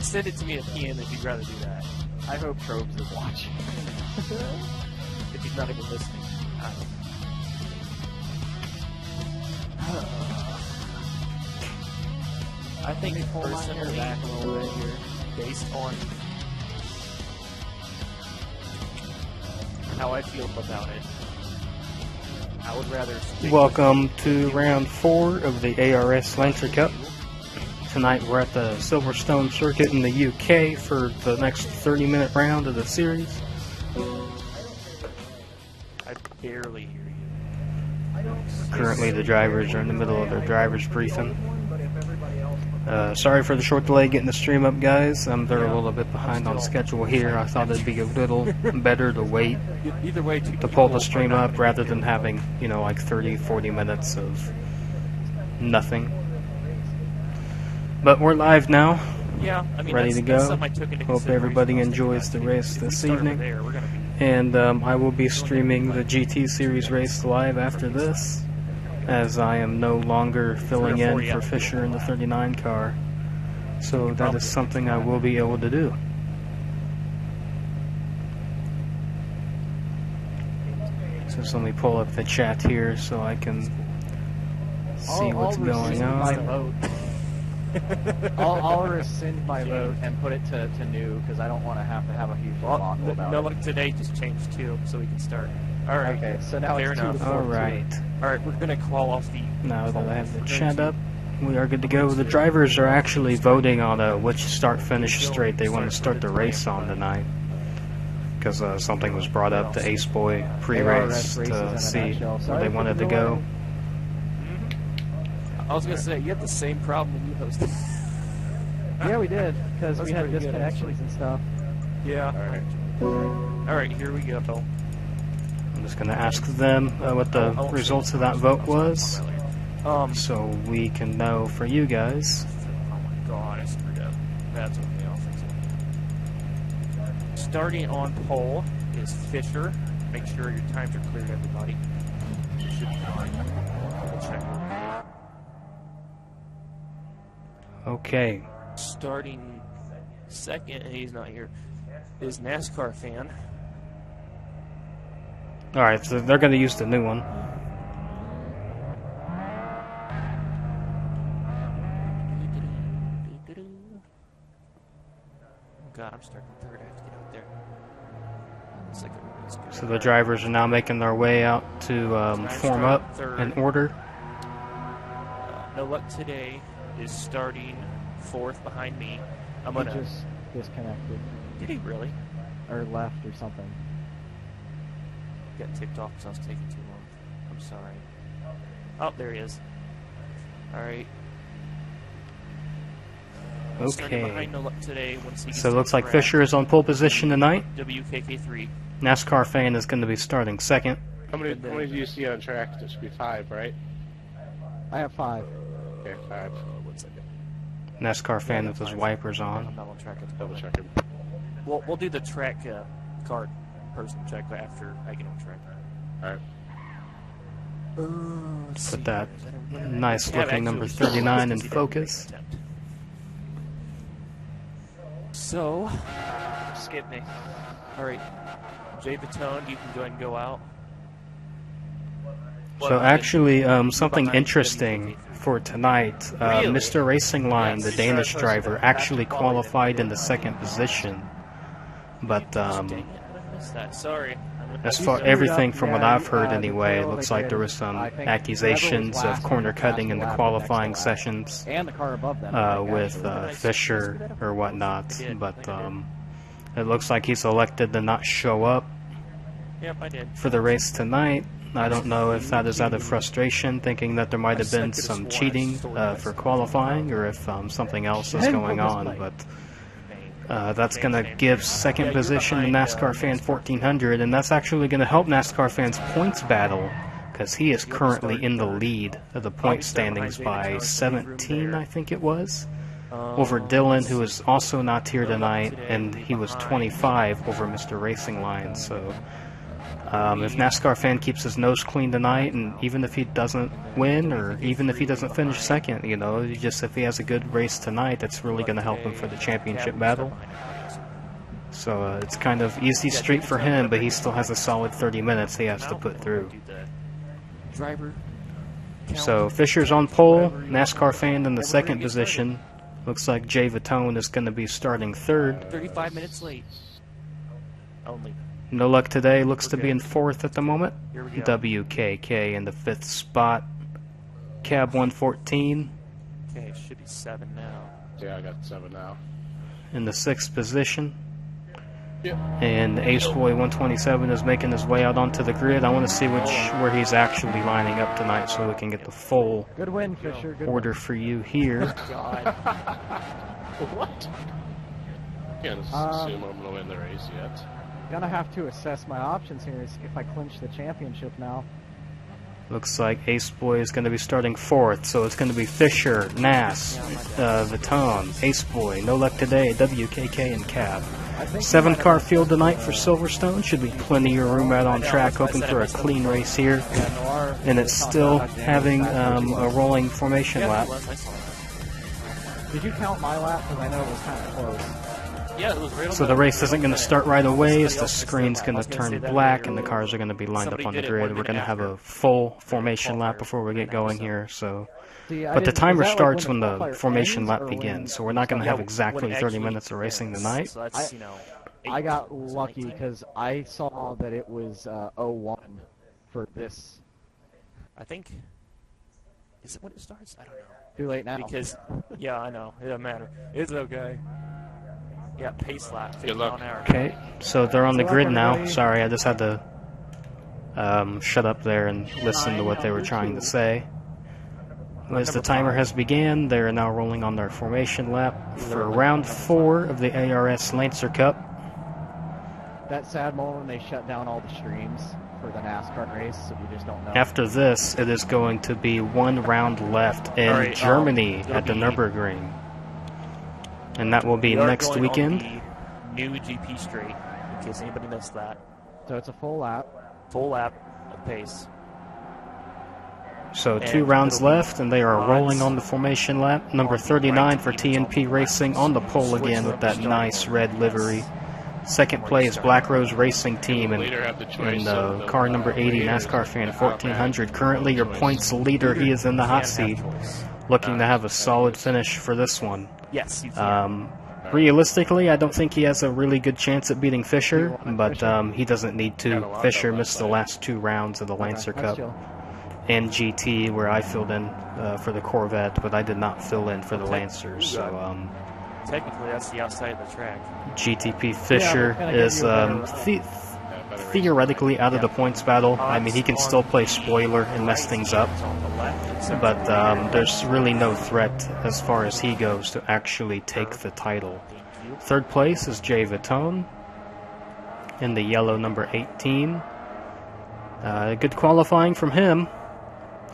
Send it to me at PM if you'd rather do that. I hope Probes is watching. If he's not even listening. I think personally, back a little bit here. based on how I feel about it, I would rather stick Welcome to round 4 of the ARS Lancer Cup. Tonight we're at the Silverstone circuit in the UK for the next 30-minute round of the series. I barely hear you. Currently the drivers are in the middle of their driver's briefing. Sorry for the short delay getting the stream up, guys. They're a little bit behind on schedule here. I thought it'd be a little better to wait Either way, to pull the stream up rather than having, you know, like 30-40 minutes of nothing. But we're live now. Yeah, I mean, Ready to that's go. something I took into Hope consideration. everybody I was thinking enjoys the about race if we this start over evening. there, we're gonna be And I will be streaming the GT series race live after this, as I am no longer filling in for Fisher in the 39 car. So that is something I will be able to do. So just let me pull up the chat here so I can see what's going on. I'll rescind my vote and put it to new because I don't want to have a huge debacle about no, it. look, today just changed too, so we can start. All right. Okay, so now Fair it's 2 to enough. 4. Alright, All right, we're gonna call off the. now that I have the chat up, we are good to go. The drivers are actually voting on which start-finish straight they want to start the race on tonight. Because something was brought up to Ace Boy pre-race to see where they wanted to go. I was gonna say you had the same problem when you hosted. Yeah, we did, because we had pretty good, disconnections and stuff. Yeah. All right, here we go. I'm just going to ask them what the results of that vote was, so we can know for you guys. Oh my god, I screwed up. That's okay, I'll fix it. Starting on pole is Fisher. Make sure your times are cleared, everybody. It should be fine. We'll check. Okay. Starting second, and he's not here, is NASCAR fan. Alright, so they're going to use the new one. Oh god, I'm starting third. I have to get out there. Looks like everybody's good. So the drivers are now making their way out to form up in order. No Luck Today is starting fourth behind me. I'm He gonna. just disconnected, Did he really? or left or something. Got ticked off because I was taking too long. I'm sorry. Oh, there he is. All right. Starting Okay. behind No Luck Today. Once he gets So it to looks the like track, Fisher is on pole position tonight. WKK3. NASCAR fan is going to be starting second. How many do you see on track? There should be 5, right? I have 5. Okay, 5. 1 second. NASCAR fan with his wipers I'm on. not on track at the Double moment. checking. We'll do the track card person check after I get on track. Alright. Put that nice looking number 39 in focus. So, skip me. Alright. Jay Batone, you can go ahead and go out. So actually, something interesting for tonight, Mr. Racing Line, the Danish driver, actually qualified in the second position. But Dang it, I missed that. Sorry. as far everything from what I've heard anyway, it looks like there was some accusations of corner cutting in the qualifying sessions And the car above them. with Fisher or whatnot. But it looks like he's elected to not show up Yep, I did. for the race tonight. I don't know if that is out of frustration, thinking that there might have been some cheating for qualifying, or if something else is going on. But that's going to give second position to NASCAR Fan 1400, and that's actually going to help NASCAR Fan's points battle, because he is currently in the lead of the point standings by 17, I think it was, over Dylan, who is also not here tonight, and he was 25 over Mr. Racing Line. So If NASCAR fan keeps his nose clean tonight, and even if he doesn't win, or even if he doesn't finish second, you know, just if he has a good race tonight, that's really going to help him for the championship battle. So it's kind of easy street for him, but he still has a solid 30 minutes he has to put through. So Fisher's on pole, NASCAR fan in the second position. Looks like Jay Vitone is going to be starting third. 35 minutes late. Only. No luck today, looks to be in fourth at the moment. WKK in the fifth spot. Cab 114. Okay, it should be 7 now. Yeah, I got 7 now. In the sixth position. Yep. And Ace Boy 127 is making his way out onto the grid. I want to see where he's actually lining up tonight so we can get the full Good win, Fisher. Good order for you here. God. What? Can't assume I'm gonna win the race yet. Gonna have to assess my options here if I clinch the championship now. Looks like Ace Boy is going to be starting fourth, so it's going to be Fisher, Nass, Vitone, Ace Boy, No Luck Today, WKK, and Cab. 7-car field tonight for Silverstone. Should be plenty of room out on track, hoping for a clean race here. And it's still having a rolling formation lap. Did you count my lap? Because I know it was kind of close. Yeah, it was right on So the race isn't going to start right away as the screen's going to turn black and the cars are going to be lined up on the grid. We're going to have a full formation lap before we get going here. So, but the timer starts when the formation lap begins, so we're not going to have exactly 30 minutes of racing tonight. I got lucky because I saw that it was 01 for this. I think. Is it when it starts? I don't know. Too late now. Because, yeah, I know. It doesn't matter. It's okay. Yeah, pace lap, 50 mile an hour. Okay, so they're on the grid now. Sorry, I just had to shut up there and listen to what they were trying to say. As the timer has begun, they are now rolling on their formation lap for round 4 of the ARS Lancer Cup. That sad moment when they shut down all the streams for the NASCAR race, so you just don't know. After this, it is going to be 1 round left in Germany at the Nürburgring. And that will be next weekend. On the new GP straight, in case anybody missed that. So it's a full lap. Full lap of pace. So 2 rounds left, and they are rolling on the formation lap. Number 39 for TNP Racing on the pole again with that nice red livery. Second place, Black Rose Racing Team, and car number 80, NASCAR fan 1400. Currently your points leader. He is in the hot seat, looking to have a solid finish for this one. Yes, you can. Realistically, I don't think he has a really good chance at beating Fisher, but he doesn't need to. Fisher missed the last 2 rounds of the Lancer Cup and GT, where I filled in for the Corvette, but I did not fill in for the Lancers. So technically, that's the outside of the track. GTP Fisher is theoretically out of the points battle. I mean, he can still play spoiler and mess things up, but there's really no threat as far as he goes to actually take the title. Third place is Jay Vitone in the yellow number 18. Good qualifying from him.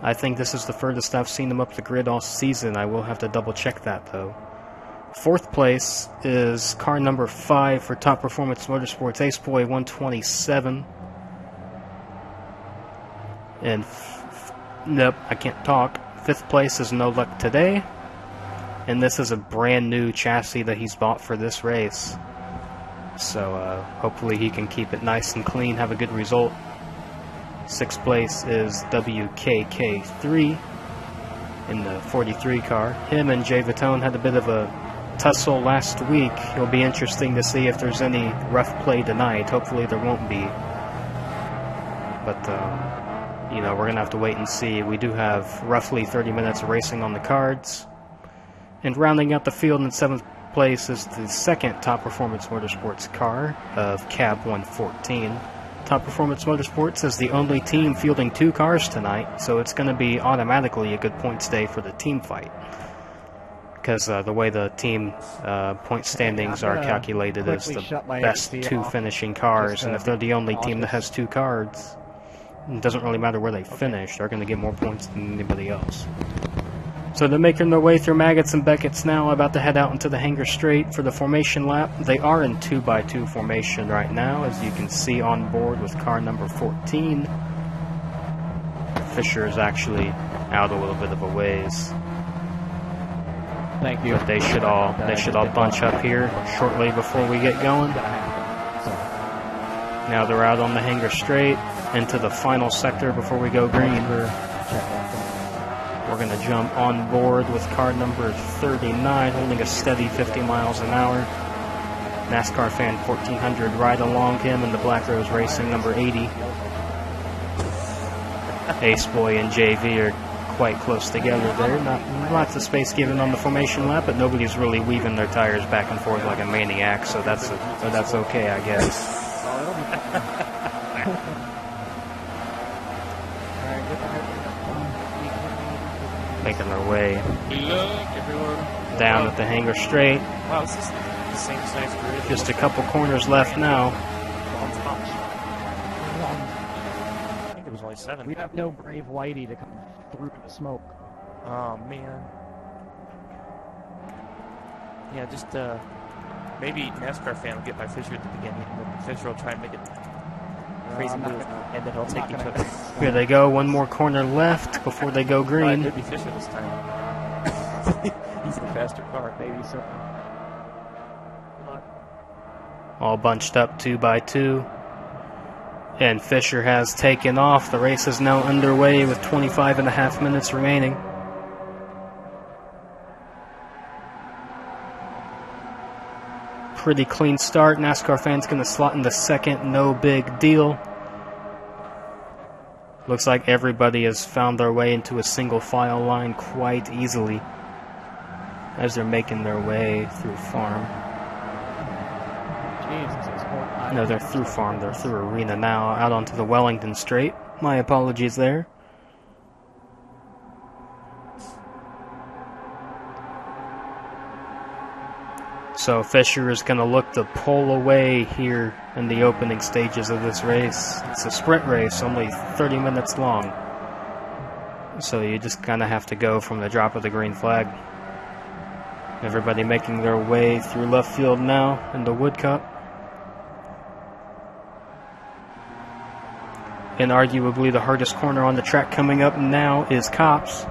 I think this is the furthest I've seen him up the grid all season. I will have to double check that though. Fourth place is car number 5 for Top Performance Motorsports, Ace Boy 127. And nope, I can't talk. Fifth place is No Luck Today. And this is a brand new chassis that he's bought for this race. So hopefully he can keep it nice and clean, have a good result. Sixth place is WKK3 in the 43 car. Him and Jay Vitone had a bit of a tussle last week. It'll be interesting to see if there's any rough play tonight. Hopefully there won't be. But, you know, we're going to have to wait and see. We do have roughly 30 minutes of racing on the cards. And rounding out the field in 7th place is the second Top Performance Motorsports car of Cab 114. Top Performance Motorsports is the only team fielding 2 cars tonight, so it's going to be automatically a good points day for the team fight. Because the way the team point standings are calculated is the best 2 finishing cars, and if they're the only team that has 2 cars, it doesn't really matter where they finish, they're going to get more points than anybody else. So they're making their way through Maggots and Beckett's now, about to head out into the hangar straight for the formation lap. They are in 2x2 formation right now, as you can see on board with car number 14. Fisher is actually out a little bit of a ways. Thank you. But they should all bunch up here shortly before we get going. Now they're out on the hangar straight into the final sector before we go green. We're going to jump on board with car number 39, holding a steady 50 miles an hour. NASCAR fan 1400 right along him in the Black Rose Racing number 80. Ace Boy and JV are quite close together there. Not lots of space given on the formation lap, but nobody's really weaving their tires back and forth like a maniac, so that's okay, I guess. Making their way down at the hangar straight. Wow, is this the same size grid? Just a couple corners left now. I think it was only 7. We have no brave Whitey to come through the smoke. Oh, man. Yeah, just, maybe NASCAR fan will get by Fisher at the beginning, and then Fisher will try and make it crazy move, and then he'll take each other. Here they go, one more corner left before they go green. It'll be Fisher this time. He's the faster car. Maybe so. All bunched up 2x2. And Fisher has taken off. The race is now underway with 25.5 minutes remaining. Pretty clean start. NASCAR fans going to slot in the second, no big deal. Looks like everybody has found their way into a single file line quite easily as they're making their way through farm. No, they're through farm. They're through arena now, out onto the Wellington Straight. My apologies there. So Fisher is going to look to pull away here in the opening stages of this race. It's a sprint race, only 30 minutes long. So you just kind of have to go from the drop of the green flag. Everybody making their way through left field now in the Wood Cup. And arguably the hardest corner on the track coming up now is Cops.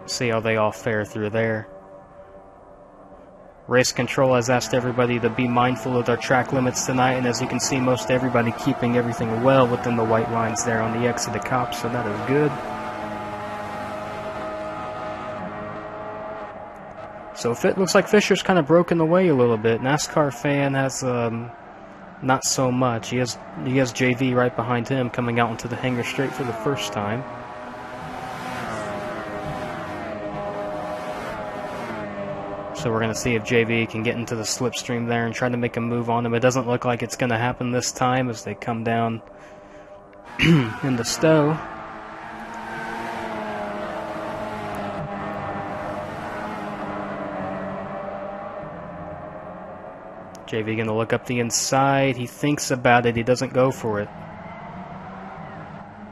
See how they all fare through there. Race control has asked everybody to be mindful of their track limits tonight, and as you can see, most everybody keeping everything well within the white lines there on the exit of Cops, so that is good. So it looks like Fisher's kind of broken away a little bit. NASCAR fan has not so much. He has JV right behind him coming out into the hangar straight for the first time. So we're going to see if JV can get into the slipstream there and try to make a move on him. It doesn't look like it's going to happen this time as they come down in the stow. JV going to look up the inside. He thinks about it. He doesn't go for it.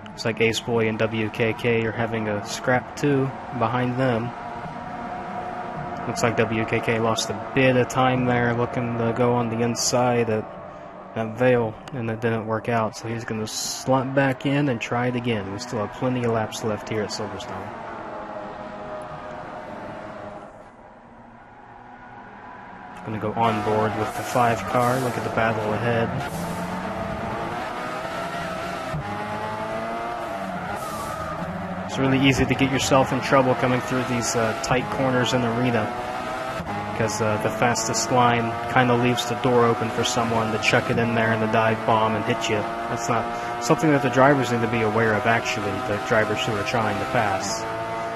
Looks like Ace Boy and WKK are having a scrap too behind them. Looks like WKK lost a bit of time there looking to go on the inside at Vale, and it didn't work out. So he's going to slot back in and try it again. We still have plenty of laps left here at Silverstone. Going to go on board with the 5 car. Look at the battle ahead. It's really easy to get yourself in trouble coming through these tight corners in the arena, because the fastest line kind of leaves the door open for someone to chuck it in there in the dive bomb and hit you. That's not something that the drivers need to be aware of, actually, the drivers who are trying to pass,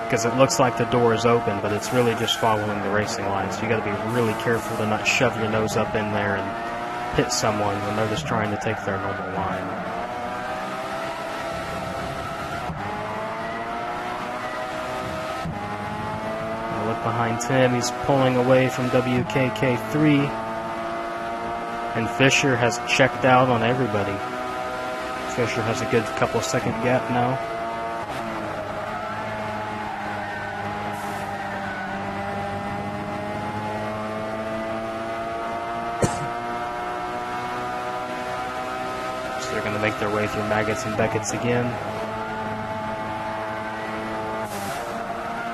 because it looks like the door is open, but it's really just following the racing line. So you got to be really careful to not shove your nose up in there and hit someone when they're just trying to take their normal line. Look behind him, he's pulling away from WKK3, and Fisher has checked out on everybody. Fisher has a good couple second gap now. They're going to make their way through Maggots and Beckett's again.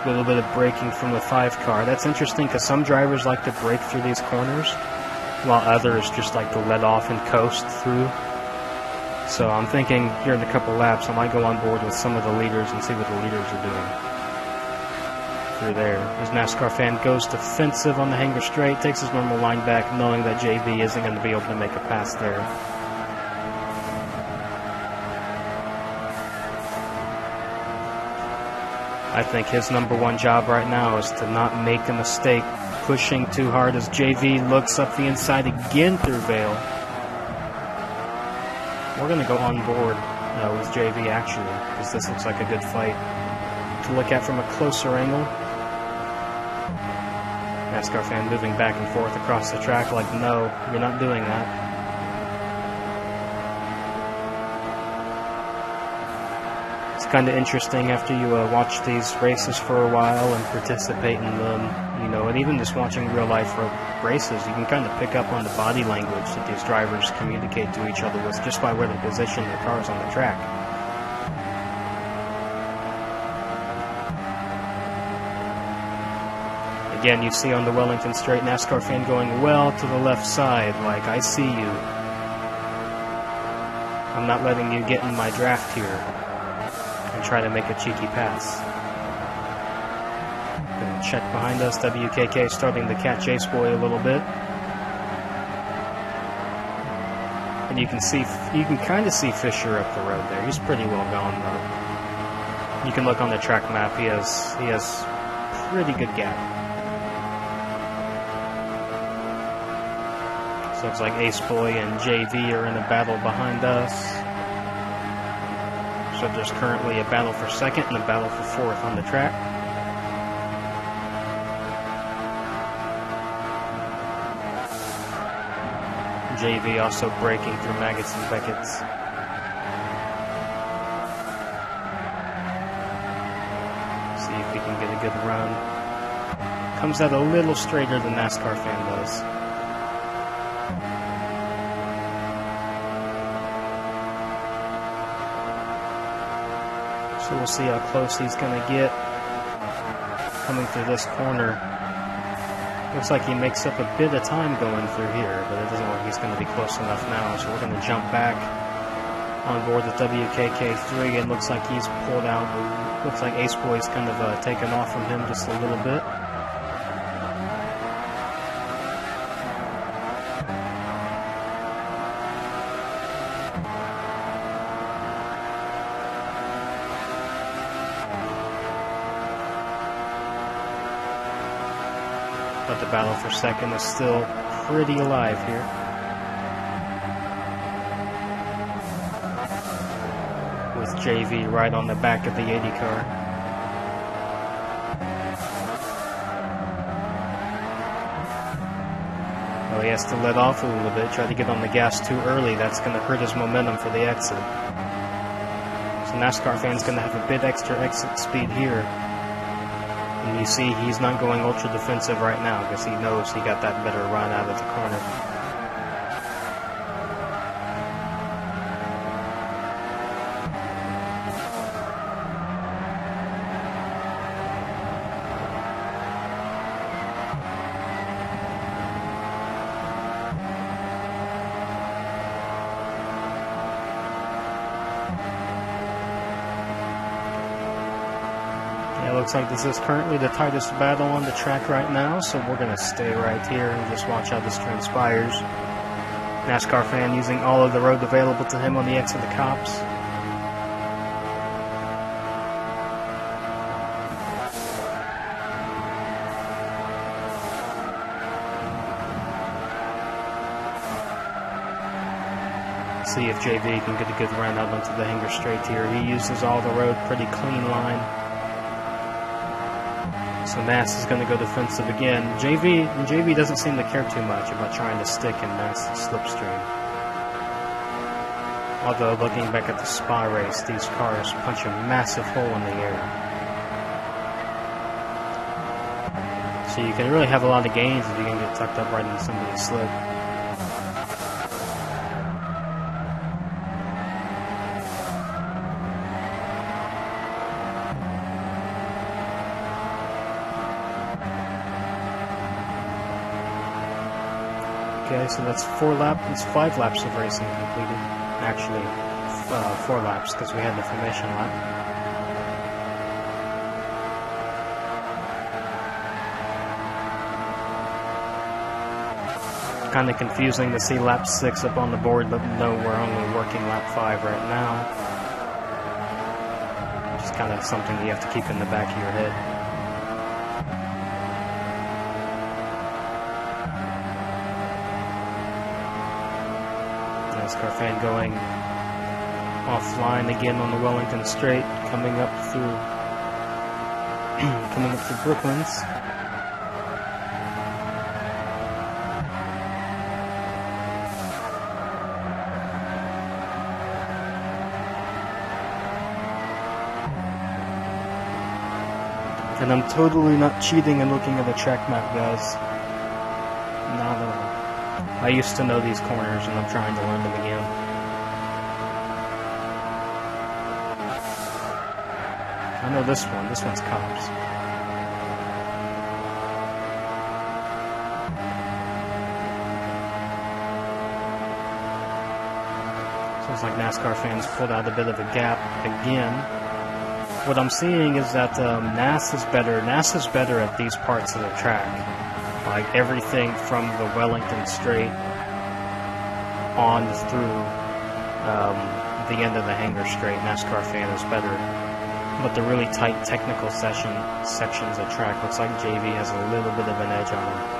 A little bit of braking from the 5 car. That's interesting because some drivers like to brake through these corners, while others just like to let off and coast through. So I'm thinking here in a couple laps I might go on board with some of the leaders and see what the leaders are doing through there. As NASCAR fan goes defensive on the hanger straight, takes his normal line back, knowing that JV isn't going to be able to make a pass there. I think his #1 job right now is to not make a mistake pushing too hard as JV looks up the inside again through Vale. We're going to go on board with JV actually, because this looks like a good fight to look at from a closer angle. NASCAR fan moving back and forth across the track like, no, you're not doing that. It's kind of interesting after you watch these races for a while and participate in them, you know, and even just watching real life races, you can kind of pick up on the body language that these drivers communicate to each other with just by where they position their cars on the track. Again, you see on the Wellington Straight, NASCAR fan going well to the left side, like, I see you. I'm not letting you get in my draft here and try to make a cheeky pass. Gonna check behind us, WKK starting to catch Ace Boy a little bit. And you can kind of see Fisher up the road there. He's pretty well gone though. You can look on the track map, he has pretty good gap. So looks like Ace Boy and JV are in a battle behind us. So there's currently a battle for second and a battle for fourth on the track. JV also braking through Maggots and Beckett's. See if we can get a good run. Comes out a little straighter than NASCAR fan does. So we'll see how close he's going to get coming through this corner. Looks like he makes up a bit of time going through here, but it doesn't look like he's going to be close enough now. So we're going to jump back on board the WKK3, and looks like he's pulled out. Looks like Ace Boy's kind of taken off from him just a little bit. But the battle for second is still pretty alive here. With JV right on the back of the 80 car. Well, he has to let off a little bit, try to get on the gas too early. That's going to hurt his momentum for the exit. So NASCAR fan's going to have a bit extra exit speed here. And you see he's not going ultra defensive right now because he knows he got that better run out of the corner. Looks like this is currently the tightest battle on the track right now, so we're going to stay right here and just watch how this transpires. NASCAR fan using all of the road available to him on the exit of the cops. See if JV can get a good run out onto the hanger straight here. He uses all the road, pretty clean line. So Mass is going to go defensive again. JV doesn't seem to care too much about trying to stick in Mass's slipstream. Although looking back at the Spa race, these cars punch a massive hole in the air. So you can really have a lot of gains if you can get tucked up right into somebody's slip. Okay, so that's 5 laps of racing completed. Actually, 4 laps because we had the formation lap. Kind of confusing to see lap 6 up on the board, but no, we're only working lap 5 right now. Just kind of something that you have to keep in the back of your head. NASCAR fan going offline again on the Wellington Straight, coming up through Brooklands. And I'm totally not cheating and looking at the track map, guys. Not at all. I used to know these corners and I'm trying to learn them again. I know this one. This one's Cops. Sounds like NASCAR fans pulled out a bit of a gap again. What I'm seeing is that NASA's better at these parts of the track. Like everything from the Wellington Straight on through the end of the Hangar Straight. NASCAR fan is better. But the really tight technical sections of track, looks like JV has a little bit of an edge on him.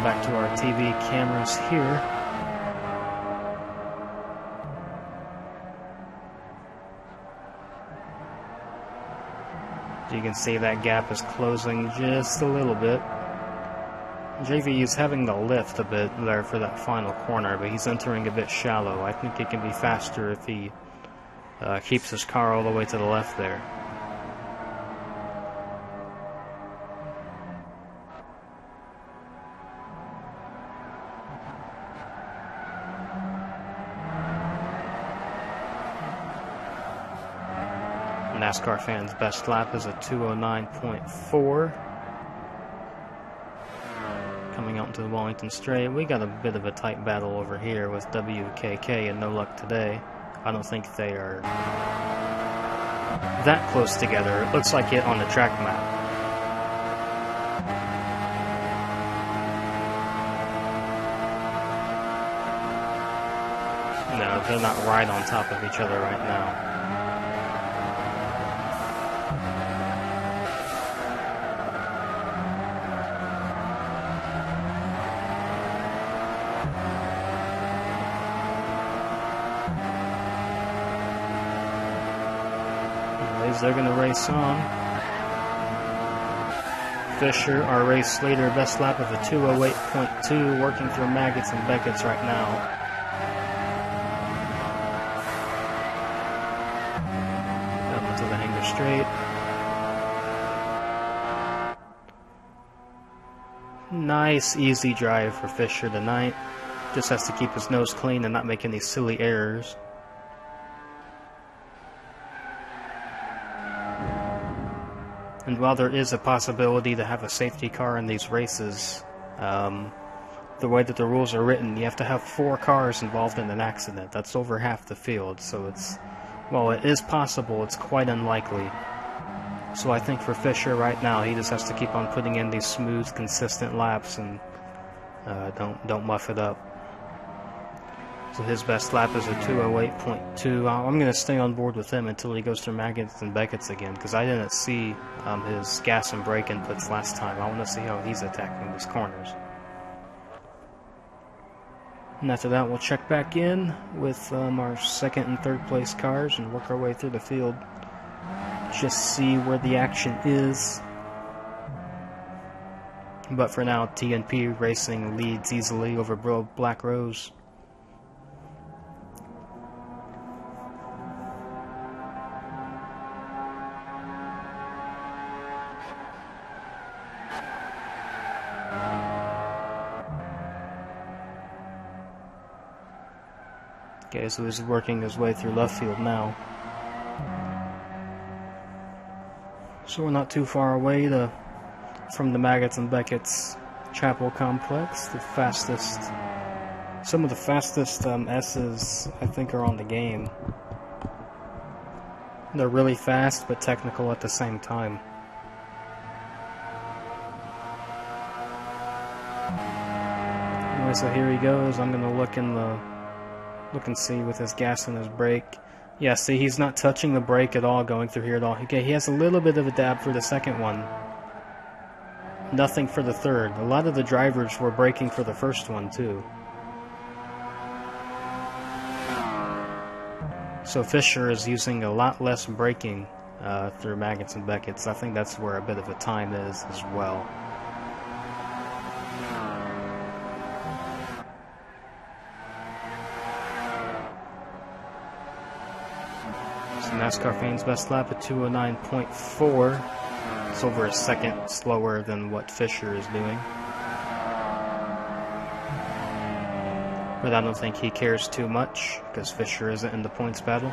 Back to our TV cameras here. You can see that gap is closing just a little bit. JV is having to lift a bit there for that final corner, but he's entering a bit shallow. I think it can be faster if he keeps his car all the way to the left there. NASCAR fans' best lap is a 2:09.4. Coming out into the Wellington Straight, we got a bit of a tight battle over here with WKK and No Luck Today. I don't think they are that close together. It looks like it on the track map. No, they're not right on top of each other right now. They're going to race on. Fisher, our race leader, best lap of a 2:08.2, working through Maggots and Beckett's right now. Up into the Hangar Straight. Nice, easy drive for Fisher tonight. Just has to keep his nose clean and not make any silly errors. And while there is a possibility to have a safety car in these races, the way that the rules are written, you have to have 4 cars involved in an accident. That's over half the field, so while it is possible, it's quite unlikely. So I think for Fisher right now, he just has to keep on putting in these smooth, consistent laps and don't muff it up. So his best lap is a 2:08.2. I'm going to stay on board with him until he goes through Maggots and Beckett's again, because I didn't see his gas and brake inputs last time. I want to see how he's attacking these corners. And after that, we'll check back in with our second and third place cars and work our way through the field. Just see where the action is. But for now, TNP Racing leads easily over Black Rose. Okay, so he's working his way through left field now. So we're not too far away from the Maggots and Beckett's Chapel Complex. Some of the fastest S's I think are on the game. They're really fast but technical at the same time. Anyway, so here he goes. I'm gonna look and see with his gas and his brake. Yeah, see, he's not touching the brake at all, going through here at all. Okay, he has a little bit of a dab for the second one. Nothing for the third. A lot of the drivers were braking for the first one, too. So Fisher is using a lot less braking through Maggots and Beckett's. I think that's where a bit of a time is as well. NASCAR fans' best lap at 209.4. It's over a second slower than what Fisher is doing. But I don't think he cares too much because Fisher isn't in the points battle.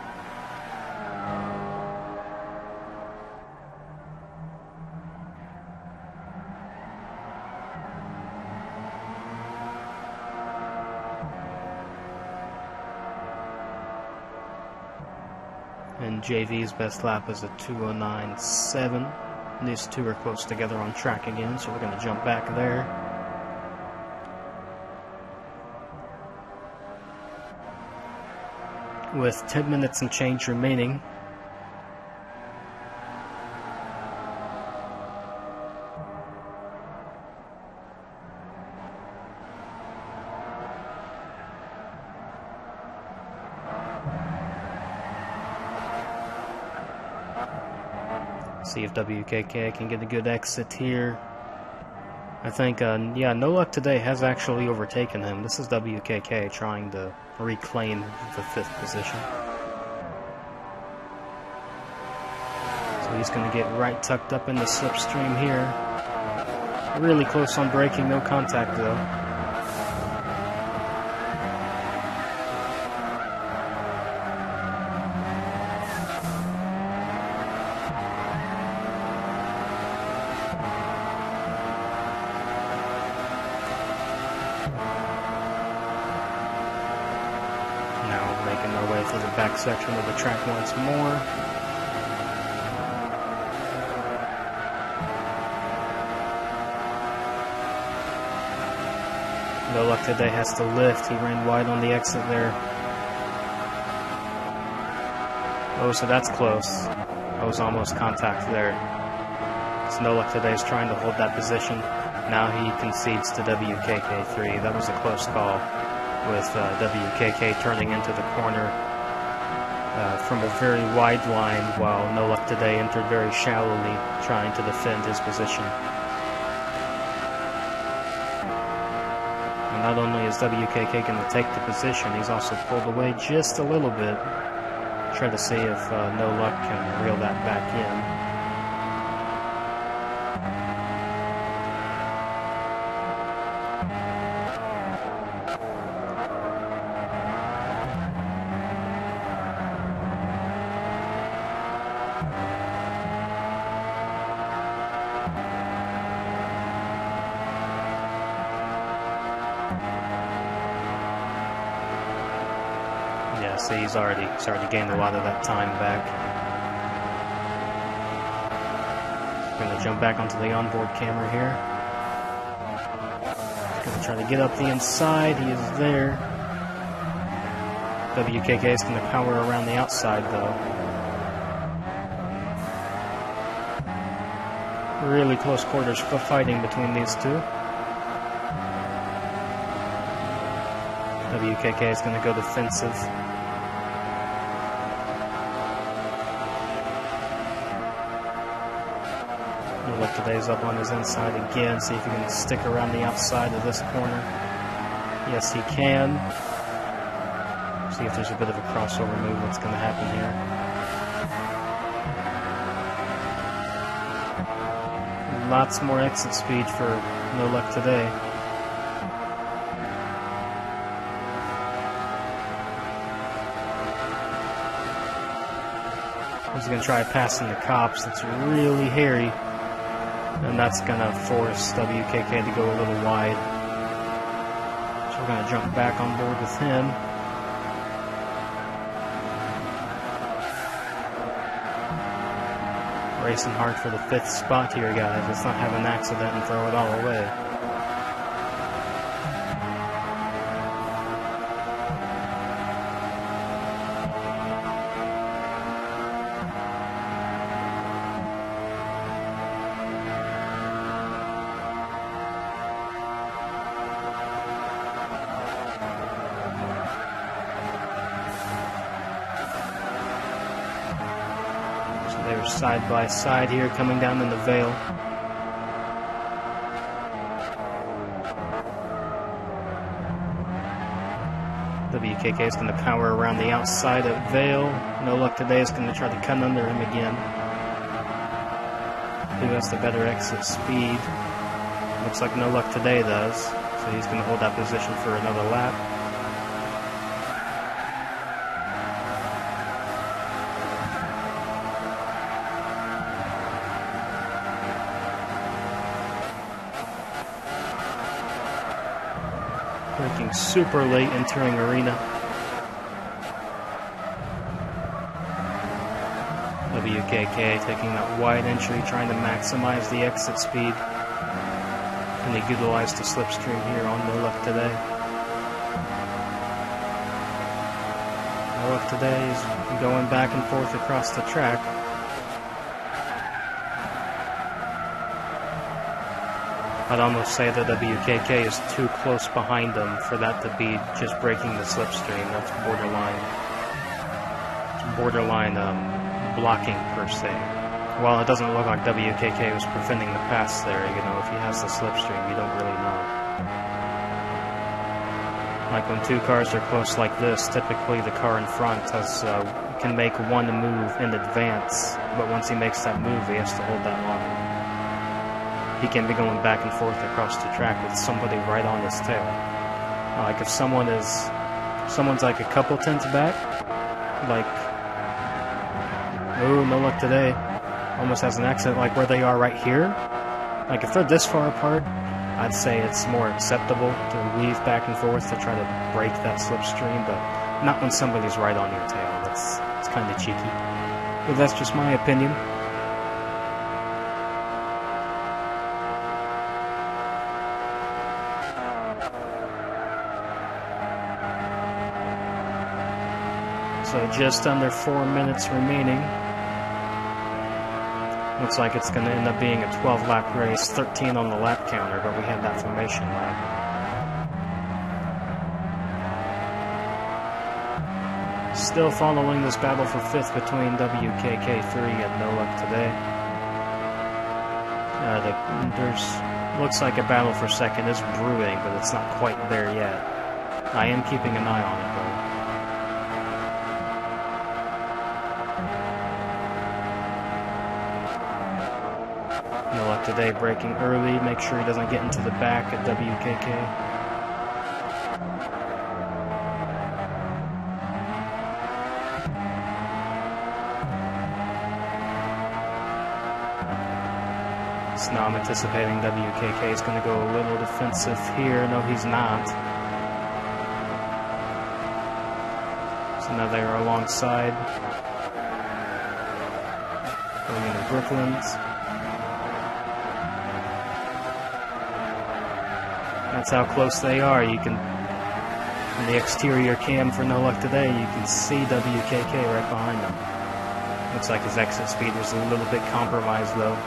And JV's best lap is a 209.7. These two are close together on track again, so we're going to jump back there. With 10 minutes and change remaining. See if WKK can get a good exit here. I think, yeah, No Luck Today has actually overtaken him. This is WKK trying to reclaim the 5th position. So he's going to get right tucked up in the slipstream here. Really close on braking, no contact though. Making our way through the back section of the track once more. No Luck Today has to lift. He ran wide on the exit there. Oh, so that's close. That was almost contact there. So No Luck Today is trying to hold that position. Now he concedes to WKK3. That was a close call, with WKK turning into the corner from a very wide line, while No Luck Today entered very shallowly, trying to defend his position. And not only is WKK going to take the position, he's also pulled away just a little bit. Try to see if No Luck can reel that back in. Yeah, see, he's already gained a lot of that time back. Going to jump back onto the onboard camera here. Going to try to get up the inside. He is there. WKK is going to power around the outside, though. Really close quarters fighting between these two. WKK is going to go defensive. No Luck Today's up on his inside again. See if he can stick around the outside of this corner. Yes, he can. See if there's a bit of a crossover move that's going to happen here. Lots more exit speed for No Luck Today. He's going to try passing the cops. It's really hairy. And that's going to force WKK to go a little wide. So we're going to jump back on board with him. Racing hard for the 5th spot here, guys. Let's not have an accident and throw it all away. They're side by side here, coming down in the Vale. WKK is going to power around the outside of Vale. No Luck Today is going to try to cut under him again. Who has the better exit speed? Looks like No Luck Today does. So he's going to hold that position for another lap. Braking super late, entering arena. WKK taking that wide entry, trying to maximize the exit speed. And they utilize the slipstream here on No Luck Today. No Luck Today is going back and forth across the track. I'd almost say that WKK is too close behind them for that to be just breaking the slipstream. That's borderline blocking per se. While it doesn't look like WKK was preventing the pass there, you know, if he has the slipstream, you don't really know. Like when two cars are close like this, typically the car in front can make one move in advance, but once he makes that move, he has to hold that line. He can't be going back and forth across the track with somebody right on his tail. Like if someone's like a couple tenths back, like, oh, No Luck Today, almost has an exit, like where they are right here. Like if they're this far apart, I'd say it's more acceptable to weave back and forth to try to break that slipstream, but not when somebody's right on your tail. It's kind of cheeky. But that's just my opinion. So just under 4 minutes remaining. Looks like it's going to end up being a 12-lap race, 13 on the lap counter, but we have that formation lap. Still following this battle for 5th between WKK3 and No Luck Today. Looks like a battle for 2nd is brewing, but it's not quite there yet. I am keeping an eye on it, though. No Luck Today braking early, make sure he doesn't get into the back at WKK. So now I'm anticipating WKK is going to go a little defensive here. No, he's not. So now they are alongside. Going into Brooklands. That's how close they are. You can, in the exterior cam for No Luck Today, you can see WKK right behind him. Looks like his exit speed was a little bit compromised, though.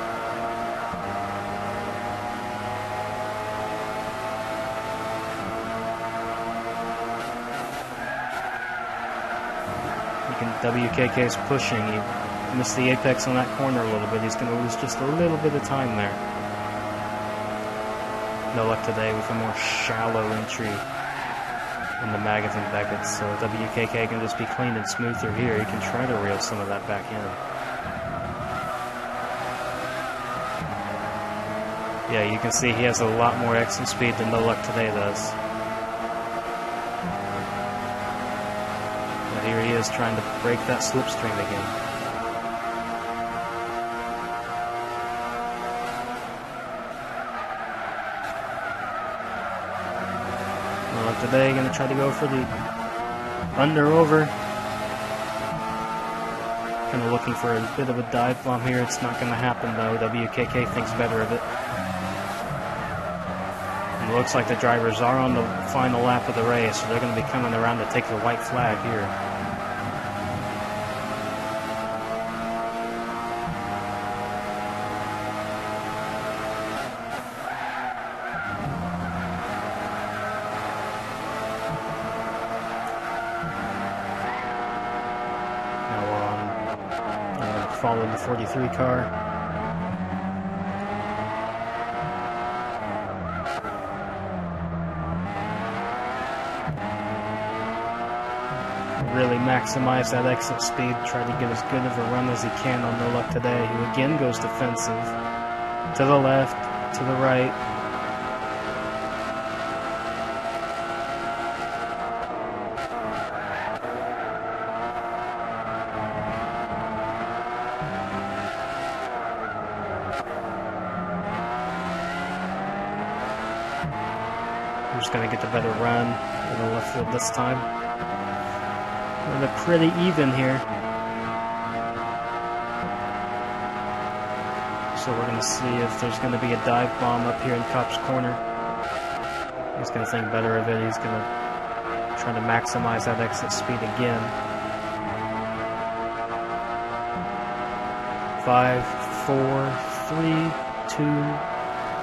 WKK is pushing. He missed the apex on that corner a little bit. He's going to lose just a little bit of time there. No Luck Today with a more shallow entry in the magazine beckett, so WKK can just be clean and smooth through here. He can try to reel some of that back in. Yeah, you can see he has a lot more exit speed than No Luck Today does. But here he is trying to break that slipstream again. today going to try to go for the under-over. Kind of looking for a bit of a dive bomb here. It's not going to happen though. WKK thinks better of it. And it looks like the drivers are on the final lap of the race, so they're going to be coming around to take the white flag here. Following the 43 car. Really maximize that exit speed, try to get as good of a run as he can on No Luck Today, who again goes defensive. To the left, to the right. Who's going to get the better run in the left field this time? They're pretty even here. So we're going to see if there's going to be a dive bomb up here in Cop's corner. He's going to think better of it. He's going to try to maximize that exit speed again. 5, 4, 3, 2, 1,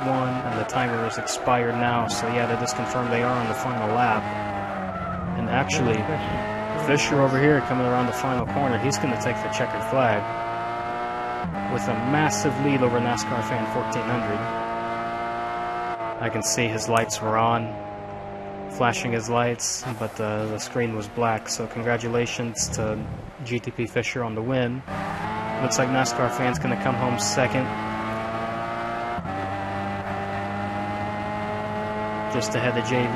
and the timer is expired now, so yeah, that just confirmed they are on the final lap. And actually, Fisher over here coming around the final corner, he's going to take the checkered flag with a massive lead over NASCAR Fan 1400. I can see his lights were on, flashing his lights, but the screen was black, so congratulations to GTP Fisher on the win. Looks like NASCAR Fan's going to come home second. Just ahead of JV.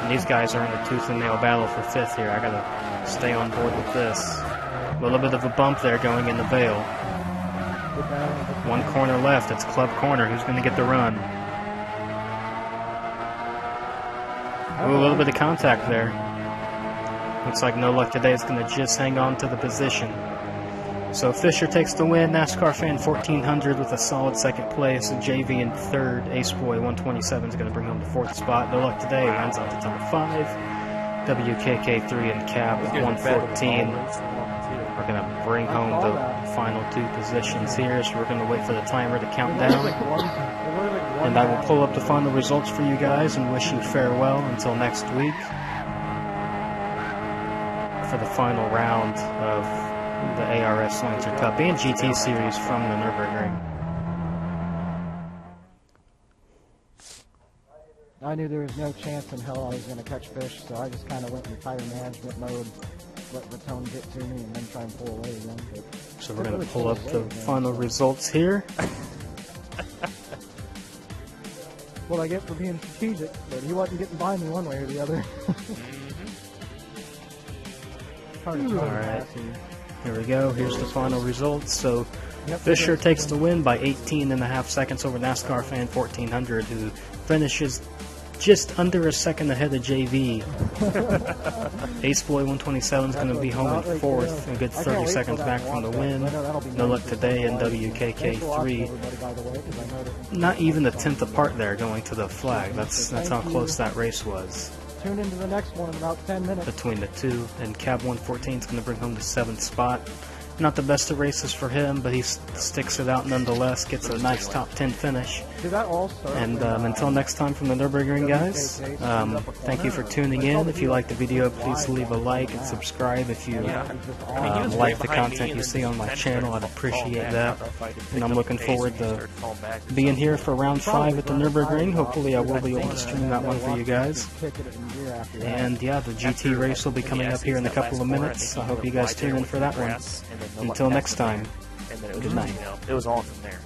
And these guys are in a tooth and nail battle for 5th here. I gotta stay on board with this. A little bit of a bump there going in the Vale. One corner left. It's Club Corner. Who's gonna get the run? Ooh, a little bit of contact there. Looks like No Luck Today is gonna just hang on to the position. So Fisher takes the win, NASCAR Fan 1400 with a solid second place, and JV in third. Ace Boy 127 is going to bring home the 4th spot. No Luck Today ends out the top 5. WKK3 and Cab 114 are going to bring home the final 2 positions here, so we're going to wait for the timer to count down. And I will pull up the final results for you guys and wish you farewell until next week for the final round of the ARS Lancer Cup and GT Series from the Nürburgring. I knew there was no chance in hell I was going to catch fish, so I just kind of went in tire management mode, let the tone get to me, and then try and pull away again. So we're going to pull up the final results here. What I get for being strategic, but he wasn't getting by me one way or the other. Alright. Here we go. Here's the final results. So Fisher takes the win by 18.5 seconds over NASCAR Fan 1400, who finishes just under a second ahead of JV. Ace Boy 127 is going to be home in 4th, a good 30 seconds back from the win. No Luck Today and WKK3. Not even a tenth apart there going to the flag. That's how close that race was. Tune into the next one in about 10 minutes. Between the two, and Cab 114 is going to bring home the 7th spot. Not the best of races for him, but he sticks it out nonetheless, gets a nice top 10 finish. And until next time from the Nürburgring, guys, thank you for tuning in. If you liked the video, please leave a like and subscribe if you like the content you see on my channel. I'd appreciate that. And I'm looking forward to being here for round 5 at the Nürburgring. Hopefully I will be able to stream that one for you guys. And yeah, the GT race will be coming up here in a couple of minutes. I hope you guys tune in for that one. Until next time, good night. It was on from there.